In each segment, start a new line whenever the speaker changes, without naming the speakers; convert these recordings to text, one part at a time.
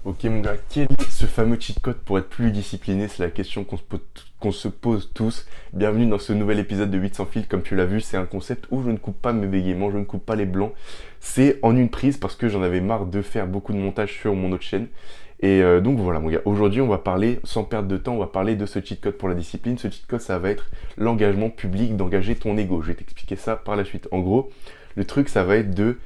Ok mon gars, quel est ce fameux cheat code pour être plus discipliné? C'est la question qu'on se pose tous. Bienvenue dans ce nouvel épisode de 8 sans fil. Comme tu l'as vu, c'est un concept où je ne coupe pas mes bégaiements, je ne coupe pas les blancs. C'est en une prise parce que j'en avais marre de faire beaucoup de montage sur mon autre chaîne. Donc voilà mon gars, aujourd'hui on va parler, sans perdre de temps, on va parler de ce cheat code pour la discipline. Ce cheat code, ça va être l'engagement public, d'engager ton ego. Je vais t'expliquer ça par la suite. En gros, le truc, ça va être de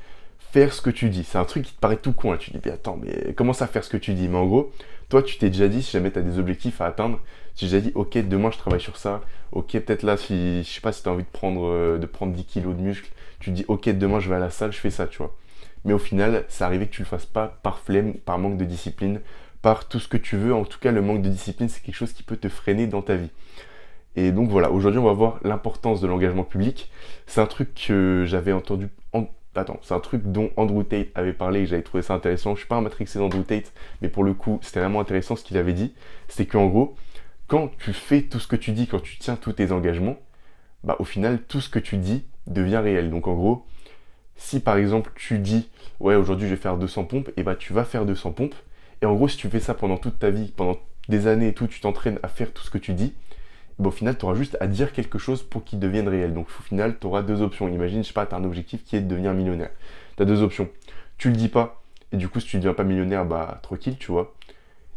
faire ce que tu dis. C'est un truc qui te paraît tout con, là. Tu te dis, mais attends, mais comment ça faire ce que tu dis? Mais en gros, toi, tu t'es déjà dit, si jamais tu as des objectifs à atteindre, tu t'es déjà dit, ok, demain je travaille sur ça. Ok, peut-être là, si, je sais pas, si tu as envie de prendre 10 kilos de muscles, tu te dis, ok, demain je vais à la salle, je fais ça, tu vois. Mais au final, ça arrivait que tu le fasses pas par flemme, par manque de discipline, par tout ce que tu veux. En tout cas, le manque de discipline, c'est quelque chose qui peut te freiner dans ta vie. Et donc voilà, aujourd'hui on va voir l'importance de l'engagement public. C'est un truc que j'avais entendu. Attends, c'est un truc dont Andrew Tate avait parlé et j'avais trouvé ça intéressant. Je suis pas un matrixé d'Andrew Tate, mais pour le coup, c'était vraiment intéressant ce qu'il avait dit. C'est qu'en gros, quand tu fais tout ce que tu dis, quand tu tiens tous tes engagements, bah au final, tout ce que tu dis devient réel. Donc en gros, si par exemple tu dis, ouais, aujourd'hui je vais faire 200 pompes, et bah tu vas faire 200 pompes. Et en gros, si tu fais ça pendant toute ta vie, pendant des années et tout, tu t'entraînes à faire tout ce que tu dis, bon, au final, tu auras juste à dire quelque chose pour qu'il devienne réel. Donc au final, tu auras deux options. Imagine, je sais pas, tu as un objectif qui est de devenir millionnaire. Tu as deux options. Tu le dis pas, et du coup, si tu ne deviens pas millionnaire, bah tranquille, tu vois.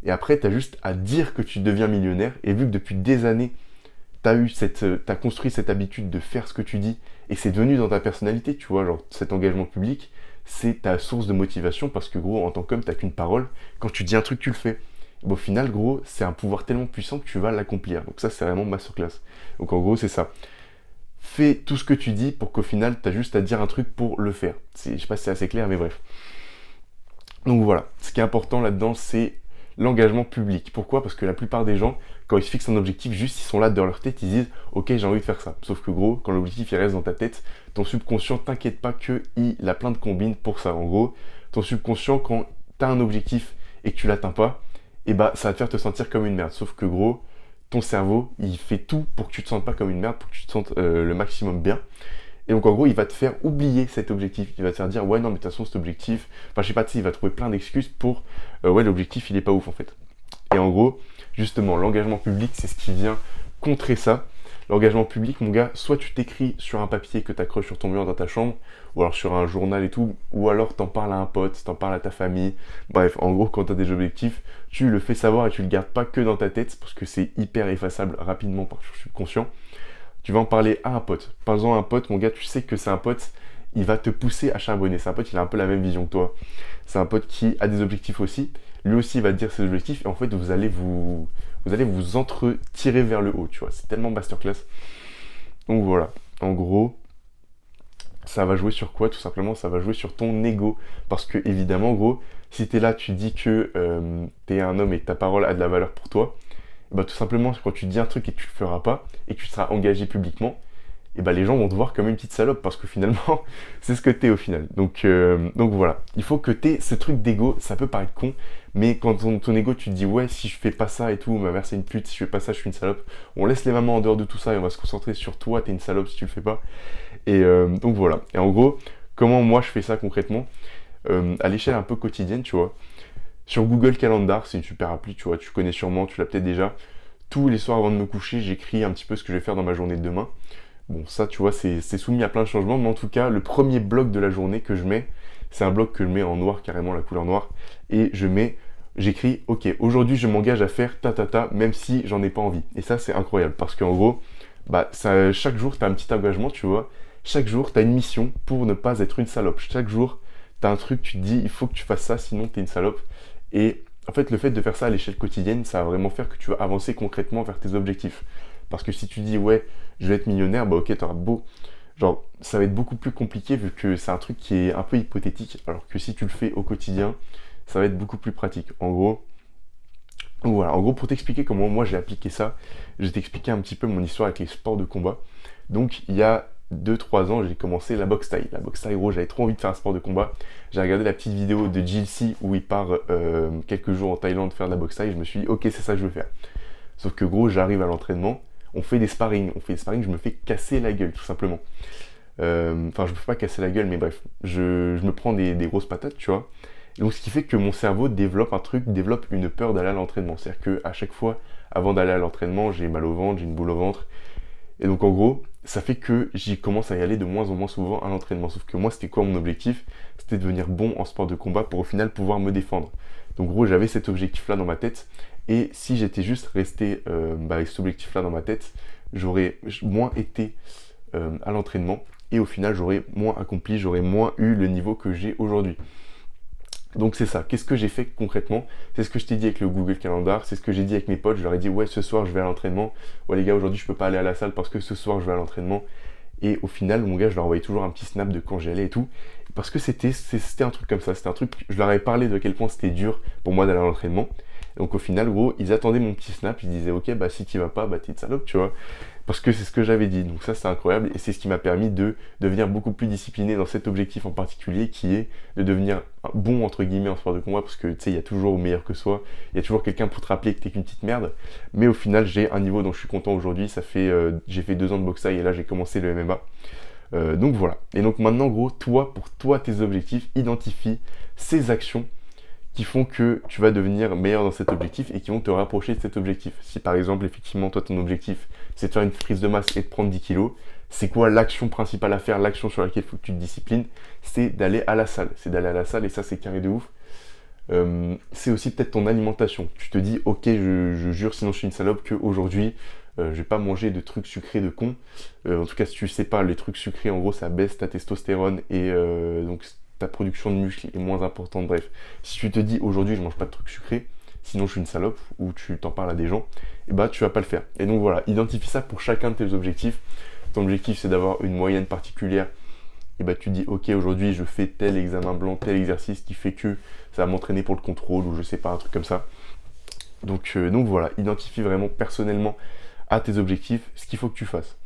Et après, tu as juste à dire que tu deviens millionnaire. Et vu que depuis des années, t'as construit cette habitude de faire ce que tu dis, et c'est devenu dans ta personnalité, tu vois, genre cet engagement public, c'est ta source de motivation parce que gros, en tant qu'homme, t'as qu'une parole. Quand tu dis un truc, tu le fais. Bon, au final, gros, c'est un pouvoir tellement puissant que tu vas l'accomplir. Donc ça, c'est vraiment masterclass. Donc en gros, c'est ça. Fais tout ce que tu dis pour qu'au final, t'as juste à dire un truc pour le faire. Je sais pas si c'est assez clair, mais bref. Donc voilà, ce qui est important là-dedans, c'est l'engagement public. Pourquoi? Parce que la plupart des gens, quand ils se fixent un objectif, juste ils sont là dans leur tête, ils disent ok, j'ai envie de faire ça. Sauf que gros, quand l'objectif il reste dans ta tête, ton subconscient, t'inquiète pas qu'il a plein de combines pour ça. En gros, ton subconscient, quand t'as un objectif et que tu l'atteins pas, et bah ça va te faire te sentir comme une merde. Sauf que gros, ton cerveau, il fait tout pour que tu te sentes pas comme une merde, pour que tu te sentes le maximum bien. Et donc en gros, il va te faire oublier cet objectif. Il va te faire dire ouais non mais de toute façon cet objectif, enfin je sais pas, tu sais, il va trouver plein d'excuses pour ouais l'objectif il est pas ouf en fait. Et en gros, justement, l'engagement public, c'est ce qui vient contrer ça. L'engagement public, mon gars, soit tu t'écris sur un papier que tu accroches sur ton mur dans ta chambre, ou alors sur un journal et tout, ou alors t'en parles à un pote, t'en parles à ta famille. Bref, en gros, quand tu as des objectifs, tu le fais savoir et tu le gardes pas que dans ta tête, parce que c'est hyper effaçable rapidement par le subconscient. Tu vas en parler à un pote. Par exemple, un pote, mon gars, tu sais que c'est un pote, il va te pousser à charbonner. C'est un pote, il a un peu la même vision que toi. C'est un pote qui a des objectifs aussi. Lui aussi, il va te dire ses objectifs. Et en fait, vous allez vous entre-tirer vers le haut, tu vois. C'est tellement masterclass. Donc voilà. En gros, ça va jouer sur quoi? Tout simplement, ça va jouer sur ton ego. Parce que, évidemment, gros, si t'es là, tu dis que t'es un homme et que ta parole a de la valeur pour toi, bah tout simplement, quand tu dis un truc et que tu le feras pas, et que tu seras engagé publiquement, et bah les gens vont te voir comme une petite salope, parce que finalement, c'est ce que t'es au final. Donc voilà, il faut que t'aies ce truc d'ego, ça peut paraître con, mais quand ton ego, tu te dis, ouais, si je fais pas ça et tout, ma mère c'est une pute, si je fais pas ça, je suis une salope, on laisse les mamans en dehors de tout ça, et on va se concentrer sur toi, t'es une salope si tu le fais pas. Donc voilà, et en gros, comment moi je fais ça concrètement, à l'échelle un peu quotidienne, tu vois. Sur Google Calendar, c'est une super appli, tu vois, tu connais sûrement, tu l'as peut-être déjà. Tous les soirs avant de me coucher, j'écris un petit peu ce que je vais faire dans ma journée de demain. Bon, ça, tu vois, c'est soumis à plein de changements, mais en tout cas, le premier bloc de la journée que je mets, c'est un bloc que je mets en noir, carrément la couleur noire, et j'écris, ok, aujourd'hui je m'engage à faire ta ta ta, même si j'en ai pas envie. Et ça, c'est incroyable, parce qu'en gros, bah, ça, chaque jour, tu as un petit engagement, tu vois. Chaque jour, tu as une mission pour ne pas être une salope. Chaque jour, tu as un truc, tu te dis, il faut que tu fasses ça, sinon tu es une salope. Et en fait, le fait de faire ça à l'échelle quotidienne, ça va vraiment faire que tu vas avancer concrètement vers tes objectifs. Parce que si tu dis, ouais, je vais être millionnaire, bah ok, t'auras beau. Genre, ça va être beaucoup plus compliqué vu que c'est un truc qui est un peu hypothétique, alors que si tu le fais au quotidien, ça va être beaucoup plus pratique. En gros, voilà, en gros, pour t'expliquer comment moi j'ai appliqué ça, je vais t'expliquer un petit peu mon histoire avec les sports de combat. Donc, il y a 2 3 ans, j'ai commencé la boxe thaï. La boxe thaï, gros, j'avais trop envie de faire un sport de combat. J'ai regardé la petite vidéo de JLC où il part quelques jours en Thaïlande faire de la boxe thaï. Je me suis dit, ok, c'est ça que je veux faire. Sauf que, gros, j'arrive à l'entraînement, on fait des sparring, je me fais casser la gueule, tout simplement. Enfin, je me fais pas casser la gueule, mais bref, je me prends des grosses patates, tu vois. Donc ce qui fait que mon cerveau développe une peur d'aller à l'entraînement. C'est-à-dire qu'à chaque fois, avant d'aller à l'entraînement, j'ai mal au ventre, j'ai une boule au ventre. Et donc en gros, ça fait que j'y commence à y aller de moins en moins souvent à l'entraînement. Sauf que moi, c'était quoi mon objectif? C'était de devenir bon en sport de combat pour au final pouvoir me défendre. Donc en gros, j'avais cet objectif-là dans ma tête. Et si j'étais juste resté avec cet objectif-là dans ma tête, j'aurais moins été à l'entraînement. Et au final, j'aurais moins accompli, j'aurais moins eu le niveau que j'ai aujourd'hui. Donc c'est ça. Qu'est-ce que j'ai fait concrètement? C'est ce que je t'ai dit avec le Google Calendar, c'est ce que j'ai dit avec mes potes. Je leur ai dit ouais, ce soir je vais à l'entraînement. Ouais les gars, aujourd'hui je peux pas aller à la salle parce que ce soir je vais à l'entraînement. Et au final, mon gars, je leur envoyais toujours un petit snap de quand j'y allais et tout. Parce que c'était un truc comme ça. C'était un truc, je leur avais parlé de quel point c'était dur pour moi d'aller à l'entraînement. Donc au final, gros, ils attendaient mon petit snap. Ils disaient, ok, bah si tu vas pas, bah t'es une salope, tu vois. Parce que c'est ce que j'avais dit. Donc ça, c'est incroyable. Et c'est ce qui m'a permis de devenir beaucoup plus discipliné dans cet objectif en particulier, qui est de devenir bon, entre guillemets, en sport de combat. Parce que, tu sais, il y a toujours meilleur que soi. Il y a toujours quelqu'un pour te rappeler que t'es qu'une petite merde. Mais au final, j'ai un niveau dont je suis content aujourd'hui. J'ai fait 2 ans de boxe thaï et là, j'ai commencé le MMA. Donc voilà. Et donc maintenant, gros, toi, pour toi, tes objectifs, identifie ces actions qui font que tu vas devenir meilleur dans cet objectif et qui vont te rapprocher de cet objectif. Si par exemple, effectivement, toi, ton objectif, c'est de faire une prise de masse et de prendre 10 kilos, c'est quoi l'action principale à faire, l'action sur laquelle il faut que tu te disciplines? C'est d'aller à la salle. C'est d'aller à la salle et ça, c'est carré de ouf. C'est aussi peut-être ton alimentation. Tu te dis, ok, je jure, sinon je suis une salope, qu'aujourd'hui, je vais pas manger de trucs sucrés de con. En tout cas, si tu sais pas, les trucs sucrés, en gros, ça baisse ta testostérone et donc ta production de muscles est moins importante. Bref, si tu te dis, aujourd'hui, je mange pas de trucs sucrés, sinon je suis une salope, ou tu t'en parles à des gens, et bah tu vas pas le faire. Et donc voilà, identifie ça pour chacun de tes objectifs. Ton objectif, c'est d'avoir une moyenne particulière. Et bah tu dis ok, aujourd'hui je fais tel examen blanc, tel exercice qui fait que ça va m'entraîner pour le contrôle ou je sais pas, un truc comme ça. Donc voilà, identifie vraiment personnellement à tes objectifs ce qu'il faut que tu fasses.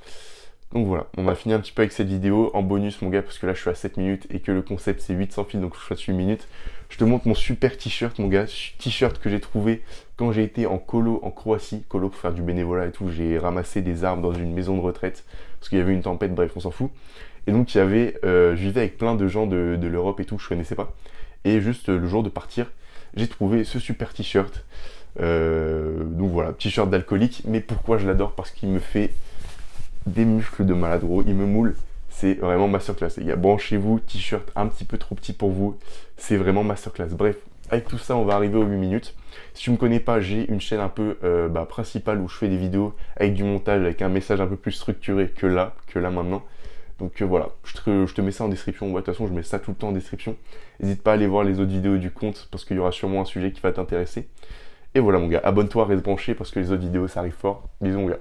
Donc voilà, on va finir un petit peu avec cette vidéo en bonus mon gars, parce que là je suis à 7 minutes et que le concept c'est 800 fils, donc je fasse 8 minutes. Je te montre mon super t-shirt mon gars, t-shirt que j'ai trouvé quand j'ai été en colo en Croatie, colo pour faire du bénévolat et tout. J'ai ramassé des arbres dans une maison de retraite parce qu'il y avait une tempête, bref on s'en fout. Et donc je vivais avec plein de gens de l'Europe et tout, je connaissais pas. Et juste le jour de partir, j'ai trouvé ce super t-shirt. Donc voilà, t-shirt d'alcoolique, mais pourquoi je l'adore? Parce qu'il me fait des muscles de malade gros, il me moule. C'est vraiment masterclass les gars, branchez-vous, t-shirt un petit peu trop petit pour vous, c'est vraiment masterclass. Bref, avec tout ça on va arriver aux 8 minutes. Si tu me connais pas, j'ai une chaîne un peu principale où je fais des vidéos avec du montage, avec un message un peu plus structuré que là maintenant. Donc voilà, je te mets ça en description. Ouais, de toute façon, je mets ça tout le temps en description. N'hésite pas à aller voir les autres vidéos du compte parce qu'il y aura sûrement un sujet qui va t'intéresser. Et voilà mon gars, abonne-toi, reste branché parce que les autres vidéos ça arrive fort. Bisous mon gars.